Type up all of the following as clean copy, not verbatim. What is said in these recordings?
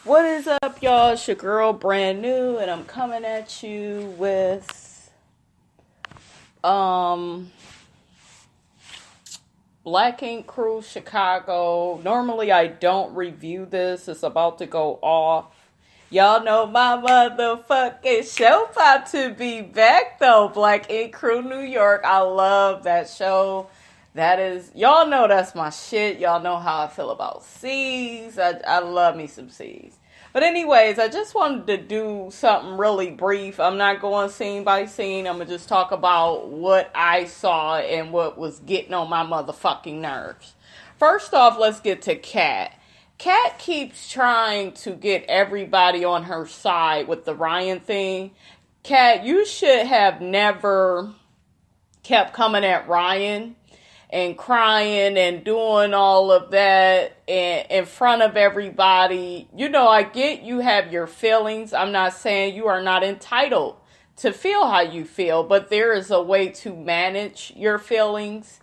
What is up, y'all? It's your girl, Brand New, and I'm coming at you with Black Ink Crew Chicago. Normally, I don't review this. It's about to go off. Y'all know my motherfucking show about to be back, though. Black Ink Crew New York. I love that show. That is, y'all know that's my shit. Y'all know how I feel about C's. I love me some C's. But anyways, I just wanted to do something really brief. I'm not going scene by scene. I'm going to just talk about what I saw and what was getting on my motherfucking nerves. First off, let's get to Kat. Kat keeps trying to get everybody on her side with the Ryan thing. Kat, you should have never kept coming at Ryan and crying and doing all of that in front of everybody. You know, I get you have your feelings. I'm not saying you are not entitled to feel how you feel, but there is a way to manage your feelings.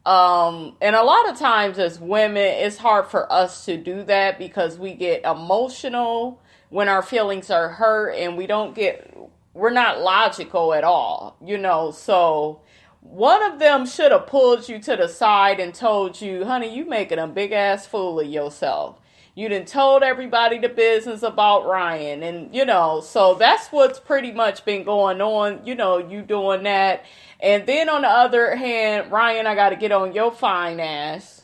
And a lot of times as women, it's hard for us to do that because we get emotional when our feelings are hurt and we're not logical at all, you know, so one of them should have pulled you to the side and told you, honey, you making a big ass fool of yourself. You done told everybody the business about Ryan. And, you know, so that's what's pretty much been going on. You know, you doing that. And then on the other hand, Ryan, I got to get on your fine ass.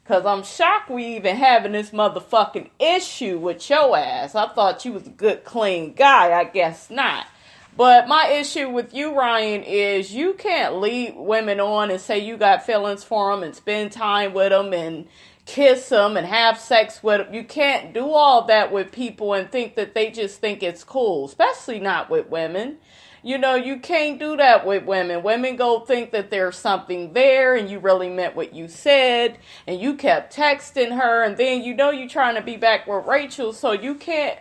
Because I'm shocked we even having this motherfucking issue with your ass. I thought you was a good, clean guy. I guess not. But my issue with you, Ryan, is you can't lead women on and say you got feelings for them and spend time with them and kiss them and have sex with them. You can't do all that with people and think that they just think it's cool, especially not with women. You know, you can't do that with women. Women go think that there's something there and you really meant what you said and you kept texting her and then you know you're trying to be back with Rachel, so you can't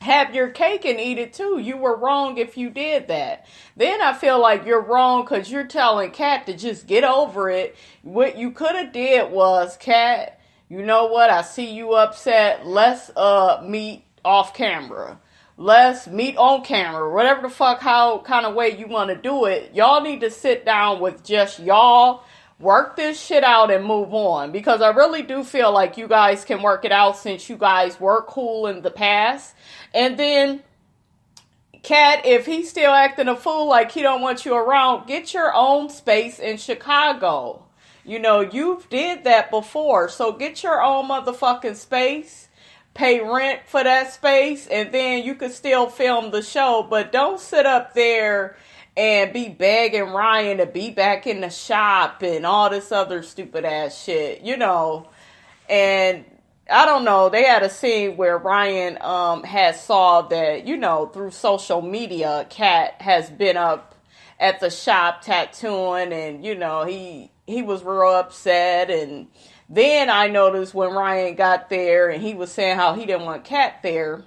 have your cake and eat it too. You were wrong if you did that. Then I feel like you're wrong because you're telling Kat to just get over it. What you could have did was, Kat, you know what? I see you upset. Let's meet off camera. Let's meet on camera. Whatever the fuck, how kind of way you want to do it. Y'all need to sit down with just y'all. Work this shit out and move on. Because I really do feel like you guys can work it out since you guys were cool in the past. And then, Kat, if he's still acting a fool like he don't want you around, get your own space in Chicago. You know, you've did that before. So get your own motherfucking space. Pay rent for that space. And then you can still film the show. But don't sit up there and be begging Ryan to be back in the shop and all this other stupid ass shit, you know. And I don't know, they had a scene where Ryan had saw that, you know, through social media, Kat has been up at the shop tattooing and, you know, he was real upset. And then I noticed when Ryan got there and he was saying how he didn't want Kat there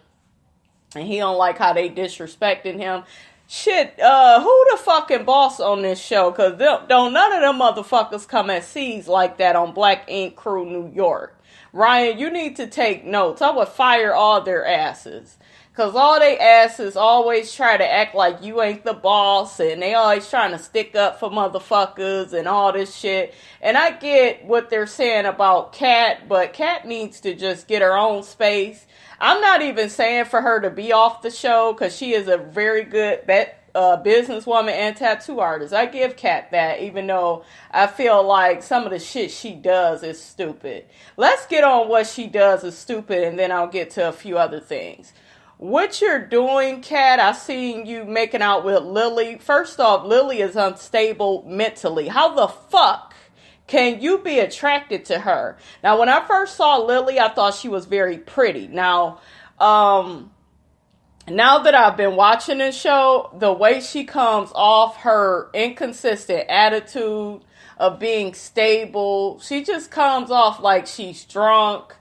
and he don't like how they disrespected him. Shit, who the fucking boss on this show? Because don't none of them motherfuckers come at C's like that on Black Ink Crew New York. Ryan, you need to take notes. I would fire all their asses. Because all they asses always try to act like you ain't the boss. And they always trying to stick up for motherfuckers and all this shit. And I get what they're saying about Kat. But Kat needs to just get her own space. I'm not even saying for her to be off the show because she is a very good businesswoman and tattoo artist. I give Kat that, even though I feel like some of the shit she does is stupid. Let's get on what she does is stupid, and then I'll get to a few other things. What you're doing, Kat, I seen you making out with Lily. First off, Lily is unstable mentally. How the fuck can you be attracted to her? Now, when I first saw Lily, I thought she was very pretty. Now that I've been watching this show, the way she comes off, her inconsistent attitude of being stable, she just comes off like she's drunk.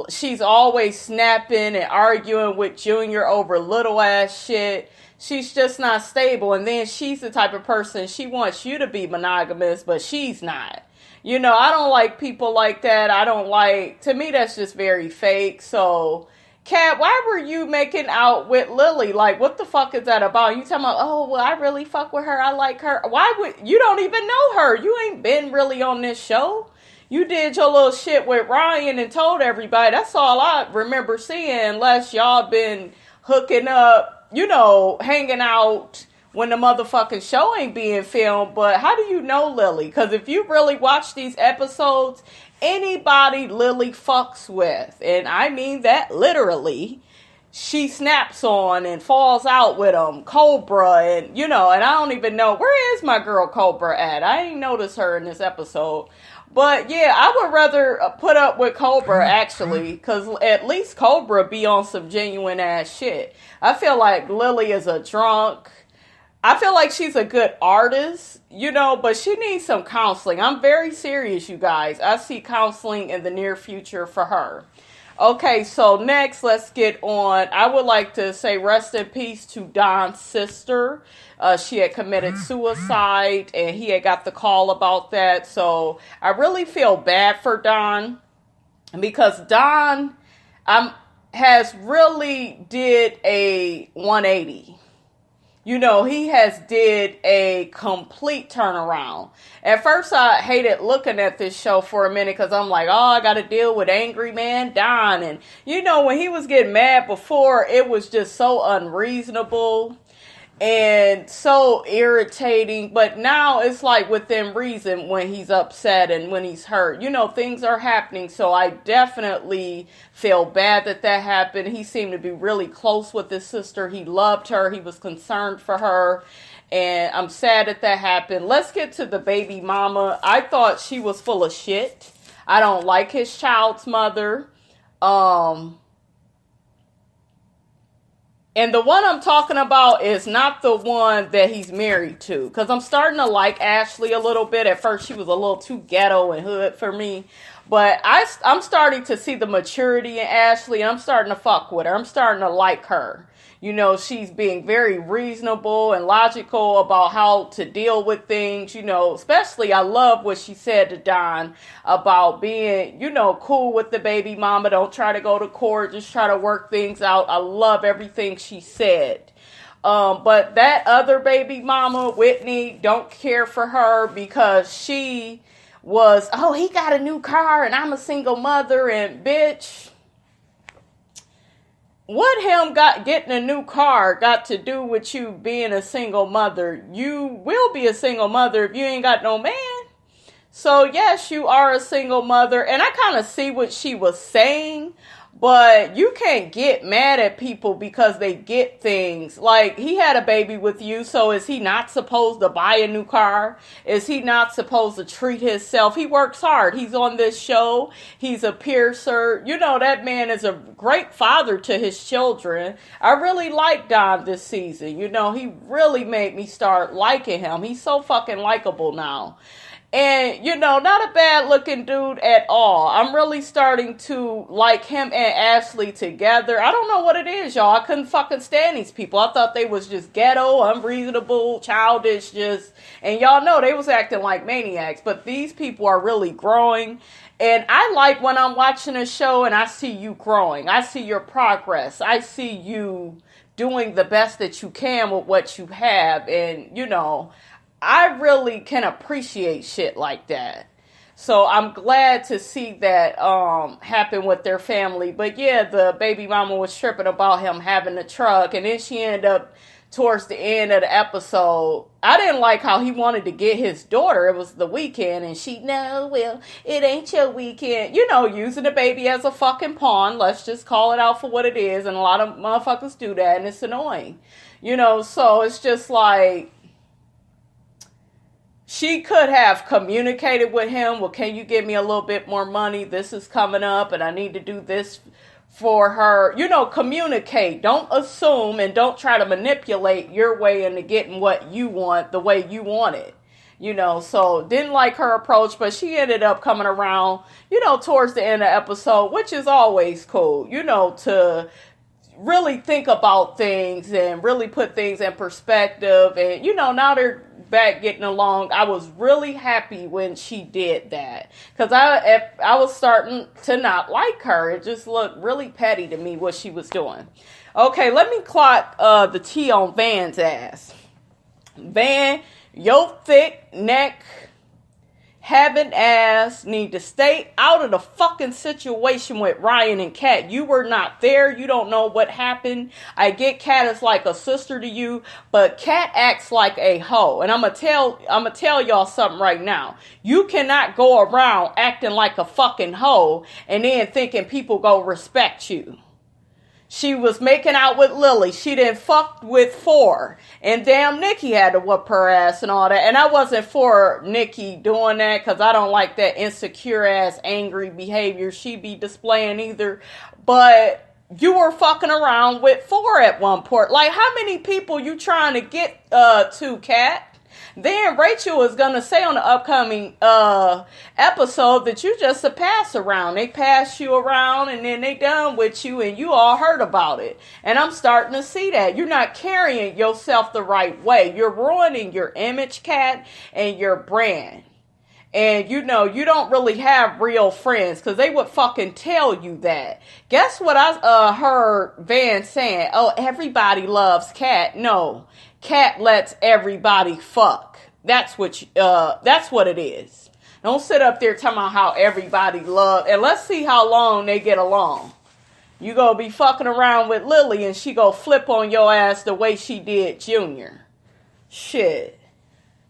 She's always snapping and arguing with Junior over little ass shit. She's just not stable. And then she's the type of person, she wants you to be monogamous, but she's not. You know, I don't like people like that. To me, that's just very fake. So, Kat, why were you making out with Lily? Like, what the fuck is that about? You talking about, oh, well, I really fuck with her. I like her. Why would, you don't even know her. You ain't been really on this show. You did your little shit with Ryan and told everybody. That's all I remember seeing, unless y'all been hooking up, you know, hanging out when the motherfucking show ain't being filmed. But how do you know Lily? Because if you really watch these episodes, anybody Lily fucks with, and I mean that literally, she snaps on and falls out with them. Cobra, and you know, and I don't even know, where is my girl Cobra at? I ain't noticed her in this episode. But yeah, I would rather put up with Cobra, actually, because at least Cobra be on some genuine ass shit. I feel like Lily is a drunk. I feel like she's a good artist, you know, but she needs some counseling. I'm very serious, you guys. I see counseling in the near future for her. Okay, so next, let's get on. I would like to say rest in peace to Don's sister. She had committed suicide, and he had got the call about that. So I really feel bad for Don, because Don has really did a 180. You know, he has did a complete turnaround. At first, I hated looking at this show for a minute because I'm like, oh, I got to deal with angry man Don. And, you know, when he was getting mad before, it was just so unreasonable and so irritating. But now it's like within reason when he's upset and when he's hurt. You know, things are happening. So I definitely feel bad that that happened. He seemed to be really close with his sister. He loved her. He was concerned for her. And I'm sad that that happened. Let's get to the baby mama. I thought she was full of shit. I don't like his child's mother. And the one I'm talking about is not the one that he's married to. Because I'm starting to like Ashley a little bit. At first, she was a little too ghetto and hood for me. But I'm starting to see the maturity in Ashley. And I'm starting to fuck with her. I'm starting to like her. You know, she's being very reasonable and logical about how to deal with things. You know, especially I love what she said to Don about being, you know, cool with the baby mama. Don't try to go to court. Just try to work things out. I love everything she said. But that other baby mama, Whitney, don't care for her because she was, oh, he got a new car and I'm a single mother, and bitch, what him getting a new car got to do with you being a single mother? You will be a single mother if you ain't got no man. So yes, you are a single mother. And I kind of see what she was saying. But you can't get mad at people because they get things. Like, he had a baby with you, so is he not supposed to buy a new car? Is he not supposed to treat himself? He works hard. He's on this show. He's a piercer. You know, that man is a great father to his children. I really like Don this season. You know, he really made me start liking him. He's so fucking likable now. And, you know, not a bad looking dude at all. I'm really starting to like him and Ashley together. I don't know what it is, y'all. I couldn't fucking stand these people. I thought they was just ghetto, unreasonable, childish, just, and y'all know they was acting like maniacs. But these people are really growing. And I like when I'm watching a show and I see you growing. I see your progress. I see you doing the best that you can with what you have. And, you know, I really can appreciate shit like that. So I'm glad to see that happen with their family. But yeah, the baby mama was tripping about him having a truck. And then she ended up, towards the end of the episode, I didn't like how he wanted to get his daughter. It was the weekend. And she, no, well, it ain't your weekend. You know, using the baby as a fucking pawn. Let's just call it out for what it is. And a lot of motherfuckers do that. And it's annoying. You know, so it's just like, she could have communicated with him. Well, can you give me a little bit more money? This is coming up and I need to do this for her. You know, communicate. Don't assume and don't try to manipulate your way into getting what you want the way you want it. You know, so didn't like her approach, but she ended up coming around, you know, towards the end of the episode, which is always cool, you know, to really think about things and really put things in perspective. And, now they're back getting along. I was really happy when she did that, because I was starting to not like her. It just looked really petty to me what she was doing. Okay, let me clock the tea on Van's ass. Van, your thick neck having ass need to stay out of the fucking situation with Ryan and Kat. You were not there. You don't know what happened. I get Kat is like a sister to you, but Kat acts like a hoe. And I'm gonna tell y'all something right now. You cannot go around acting like a fucking hoe and then thinking people go respect you. She was making out with Lily. She didn't fuck with Four. And damn, Nikki had to whoop her ass and all that. And I wasn't for Nikki doing that, because I don't like that insecure ass angry behavior she be displaying either. But you were fucking around with Four at one point. Like, how many people you trying to get to, Kat? Then Rachel is going to say on the upcoming episode that you just a pass around. They pass you around and then they done with you and you all heard about it. And I'm starting to see that. You're not carrying yourself the right way. You're ruining your image, Kat, and your brand. And you don't really have real friends, because they would fucking tell you that. Guess what I heard Van saying? Oh, everybody loves Kat. No, Kat lets everybody fuck. That's what it is. Don't sit up there talking about how everybody love. And let's see how long they get along. You gonna be fucking around with Lily and she go flip on your ass the way she did Junior. Shit.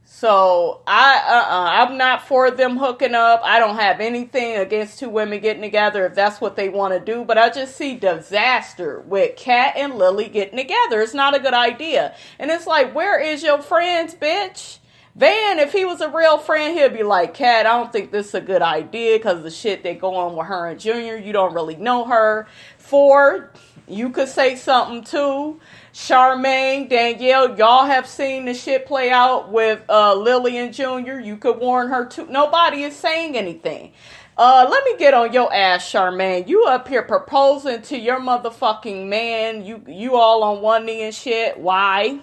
So I'm not for them hooking up. I don't have anything against two women getting together if that's what they want to do. But I just see disaster with Kat and Lily getting together. It's not a good idea. And it's like, where is your friends, bitch? Van, if he was a real friend, he'd be like, Kat, I don't think this is a good idea because the shit they go on with her and Junior. You don't really know her. Four, you could say something too. Charmaine, Danielle, y'all have seen the shit play out with Lily and Junior. You could warn her too. Nobody is saying anything. Let me get on your ass, Charmaine. You up here proposing to your motherfucking man. You all on one knee and shit. Why?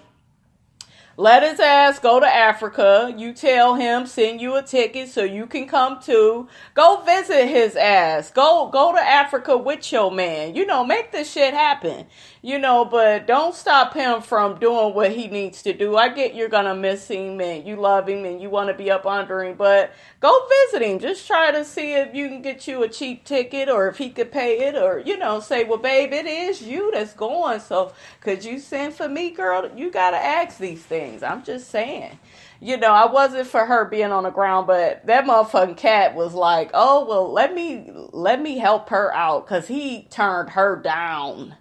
Let his ass go to Africa. You tell him, send you a ticket so you can come too. Go visit his ass. Go to Africa with your man. Make this shit happen. But don't stop him from doing what he needs to do. I get you're going to miss him and you love him and you want to be up under him, but go visit him. Just try to see if you can get you a cheap ticket or if he could pay it, or, say, well, babe, it is you that's going. So could you send for me, girl? You got to ask these things. I'm just saying. I wasn't for her being on the ground, but that motherfucking Kat was like, oh, well, let me help her out, because he turned her down.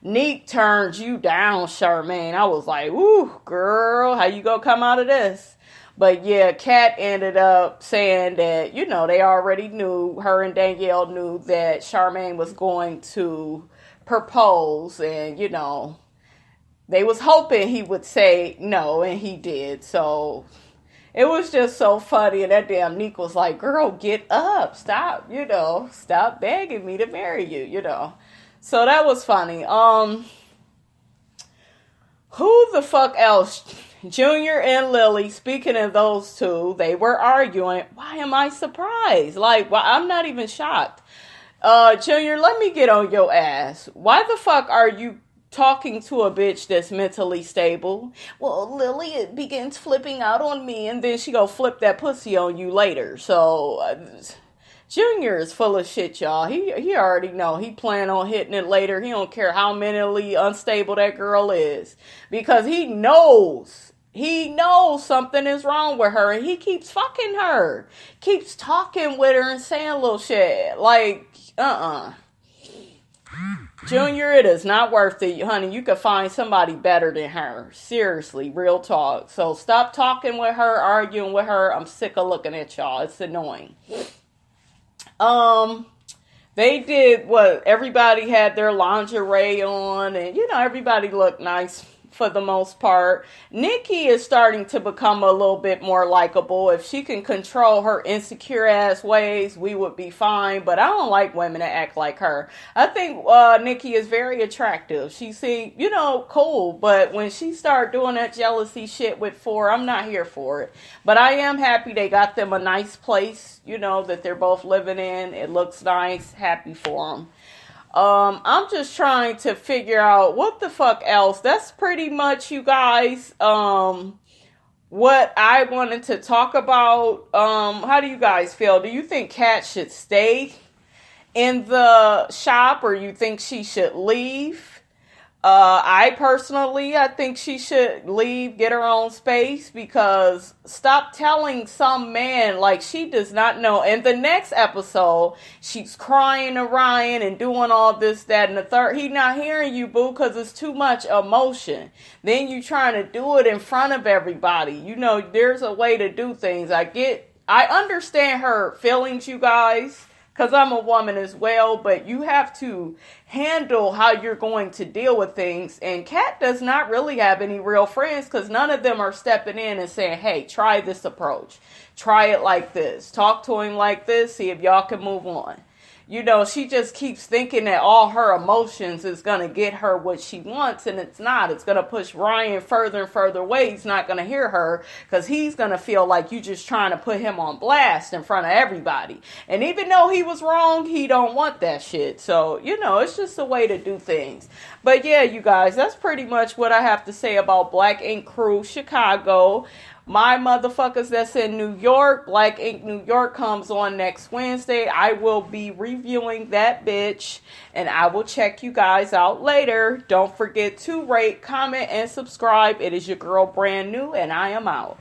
Neek turned you down, Charmaine. I was like, ooh, girl, how you gonna come out of this? But yeah, Kat ended up saying that, they already knew, her and Danielle knew that Charmaine was going to propose, and, they was hoping he would say no, and he did. So it was just so funny. And that damn Neek was like, girl, get up. Stop, stop begging me to marry you, So that was funny. Who the fuck else? Junior and Lily, speaking of those two, they were arguing. Why am I surprised? I'm not even shocked. Junior, let me get on your ass. Why the fuck are you talking to a bitch that's mentally stable? Well, Lily begins flipping out on me, and then she go flip that pussy on you later. So Junior is full of shit, y'all. He already know. He plan on hitting it later. He don't care how mentally unstable that girl is, because he knows something is wrong with her, and he keeps fucking her. Keeps talking with her and saying little shit. Junior, it is not worth it, honey. You could find somebody better than her. Seriously, real talk. So stop talking with her, arguing with her. I'm sick of looking at y'all. It's annoying. They did what? Everybody had their lingerie on, and everybody looked nice for the most part. Nikki is starting to become a little bit more likable. If she can control her insecure ass ways, we would be fine. But I don't like women that act like her. I think Nikki is very attractive. She seems, cool. But when she started doing that jealousy shit with Four, I'm not here for it. But I am happy they got them a nice place, that they're both living in. It looks nice. Happy for them. I'm just trying to figure out what the fuck else. That's pretty much, you guys, what I wanted to talk about. How do you guys feel? Do you think Kat should stay in the shop, or you think she should leave? I think she should leave, get her own space, because stop telling some man like she does not know. In the next episode, she's crying to Ryan and doing all this, that, and the third. He not hearing you, boo, because it's too much emotion. Then you trying to do it in front of everybody. There's a way to do things. I understand her feelings, you guys, because I'm a woman as well, but you have to handle how you're going to deal with things. And Kat does not really have any real friends, because none of them are stepping in and saying, hey, try this approach. Try it like this. Talk to him like this. See if y'all can move on. She just keeps thinking that all her emotions is going to get her what she wants, and it's not. It's going to push Ryan further and further away. He's not going to hear her, because he's going to feel like you just trying to put him on blast in front of everybody. And even though he was wrong, he don't want that shit. So, it's just a way to do things. But yeah, you guys, that's pretty much what I have to say about Black Ink Crew Chicago. My motherfuckers that's in New York, Black Ink New York comes on next Wednesday. I will be reviewing that bitch, and I will check you guys out later. Don't forget to rate, comment, and subscribe. It is your girl Brand New, and I am out.